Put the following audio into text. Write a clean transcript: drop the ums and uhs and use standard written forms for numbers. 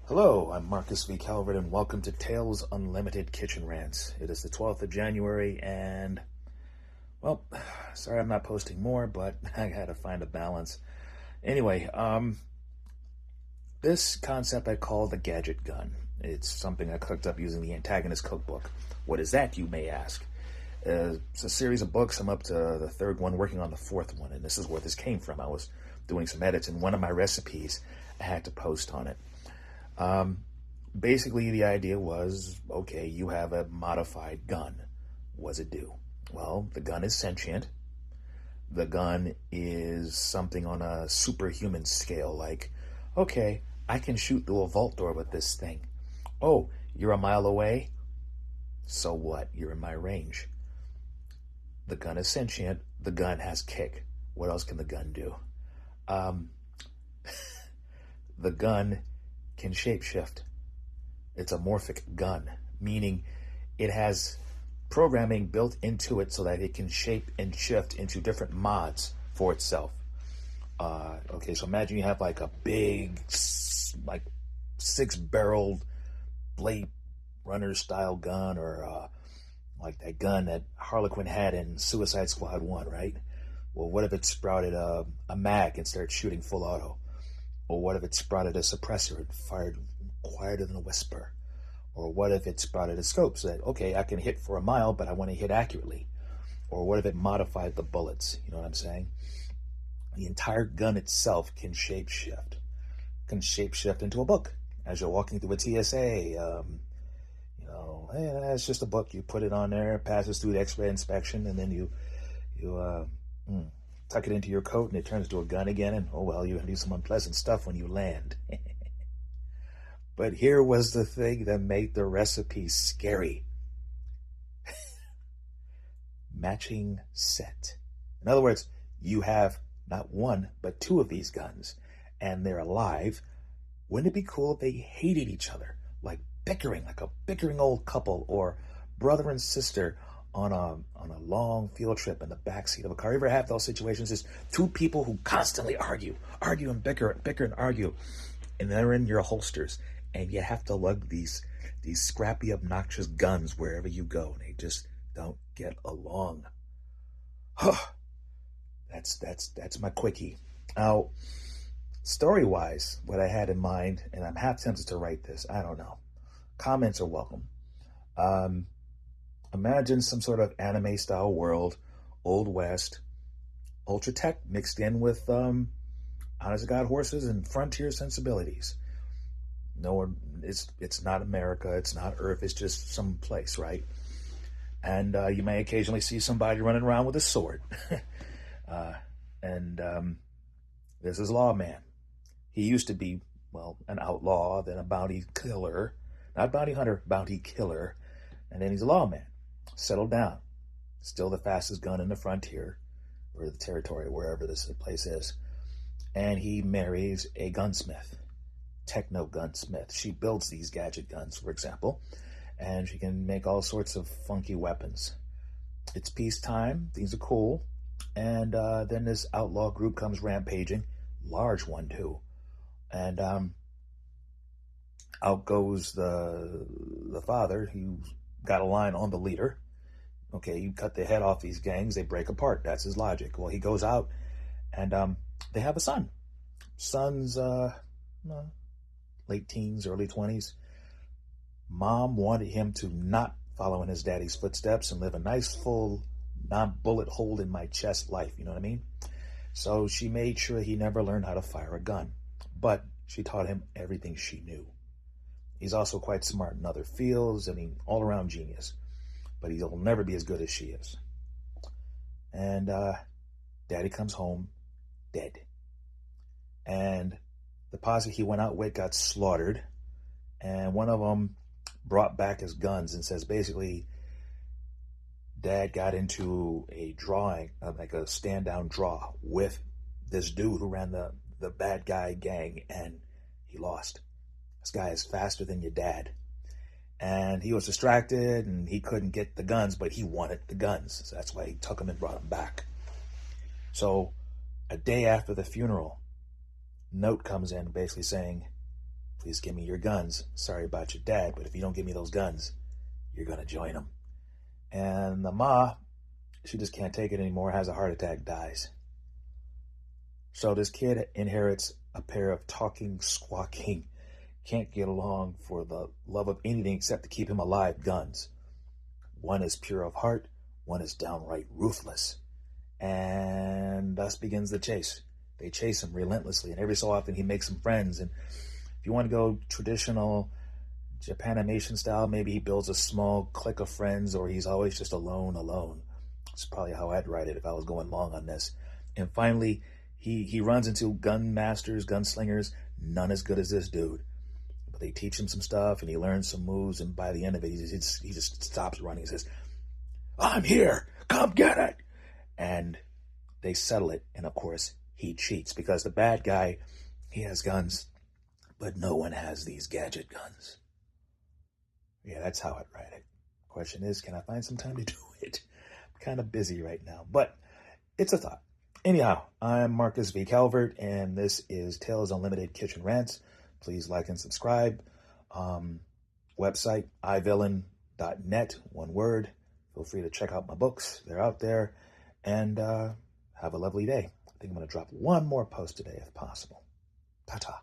Hello, I'm Marcus V. Calvert, and welcome to Tales Unlimited Kitchen Rants. It is the 12th of January, and, well, sorry I'm not posting more, but I had to find a balance. Anyway, this concept I call the Gadget gun. It's something I cooked up using the Antagonist cookbook. What is that, you may ask? It's a series of books. I'm up to the third one, working on the fourth one, and this is where this came from. I was doing some edits, and one of my recipes, I had to post on it. Basically, the idea was, okay, you have a modified gun. What does it do? Well, the gun is sentient. The gun is something on a superhuman scale, like, okay, I can shoot through a vault door with this thing. Oh, you're a mile away? So what? You're in my range. The gun is sentient. The gun has kick. What else can the gun do? The gun can shapeshift. It's a morphic gun, meaning it has programming built into it so that it can shape and shift into different mods for itself. Okay, so imagine you have like a big, like 6-barreled Blade Runner style gun, or like that gun that Harlequin had in Suicide Squad 1, right? Well, what if it sprouted a mag and started shooting full auto? Or what if it sprouted a suppressor and fired quieter than a whisper? Or what if it sprouted a scope so that, okay, I can hit for a mile, but I want to hit accurately? Or what if it modified the bullets? You know what I'm saying? The entire gun itself can shapeshift. Into a book. As you're walking through a TSA, hey, it's just a book. You put it on there, passes through the X-ray inspection, and then you tuck it into your coat, and it turns into a gun again, and oh well, you're going to do some unpleasant stuff when you land. But here was the thing that made the recipe scary. Matching set. In other words, you have not one, but two of these guns, and they're alive. Wouldn't it be cool if they hated each other, like bickering, like a bickering old couple, or brother and sister on a long field trip in the backseat of a car? You ever have those situations? There's two people who constantly argue and bicker and argue, and they're in your holsters, and you have to lug these scrappy, obnoxious guns wherever you go, and they just don't get along. That's my quickie. Now, story-wise, what I had in mind, and I'm half tempted to write this, I don't know. Comments are welcome. Imagine some sort of anime-style world, Old West, ultra tech mixed in with honest-to-God horses and frontier sensibilities. No, it's not America, it's not Earth, it's just some place, right? And you may occasionally see somebody running around with a sword. This is Lawman. He used to be, well, an outlaw, then a bounty killer. Not bounty hunter, bounty killer. And then he's a lawman. Settled down. Still the fastest gun in the frontier, or the territory, wherever this place is. And he marries a gunsmith. Techno gunsmith. She builds these gadget guns, for example. And she can make all sorts of funky weapons. It's peacetime. Things are cool. And then this outlaw group comes rampaging. Large one, too. And out goes the father. He got a line on the leader. Okay, you cut the head off these gangs, they break apart. That's his logic. Well, he goes out, and they have a son. Son's late teens, early 20s. Mom wanted him to not follow in his daddy's footsteps and live a nice, full, non-bullet hole in my chest life. You know what I mean? So she made sure he never learned how to fire a gun. But she taught him everything she knew. He's also quite smart in other fields. I mean, all-around genius. But he'll never be as good as she is. And Daddy comes home dead. And the posse he went out with got slaughtered. And one of them brought back his guns and says, basically, Dad got into a drawing, like a stand-down draw with this dude who ran the bad guy gang, and he lost. This guy is faster than your dad. And he was distracted, and he couldn't get the guns, but he wanted the guns. So that's why he took them and brought them back. So a day after the funeral, note comes in basically saying, Please give me your guns. Sorry about your dad, but if you don't give me those guns, you're going to join him. And the ma, she just can't take it anymore, has a heart attack, dies. So this kid inherits a pair of talking, squawking, can't get along for the love of anything except to keep him alive guns. One is pure of heart, one is downright ruthless. And thus begins the chase. They chase him relentlessly, and every so often he makes some friends. And if you want to go traditional Japanimation style, maybe he builds a small clique of friends, or he's always just alone. It's probably how I'd write it if I was going long on this. And finally, he runs into gun masters, gunslingers, none as good as this dude. But they teach him some stuff, and he learns some moves, and by the end of it, he just stops running. He says, "I'm here, come get it!" And they settle it, and of course, he cheats, because the bad guy, he has guns, but no one has these gadget guns. Yeah, that's how I'd write it. Question is, can I find some time to do it? I'm kind of busy right now, but it's a thought. Anyhow, I'm Marcus V. Calvert, and this is Tales Unlimited Kitchen Rants. Please like and subscribe. Website, ivillain.net, one word. Feel free to check out my books. They're out there. And have a lovely day. I think I'm going to drop one more post today if possible. Ta-ta.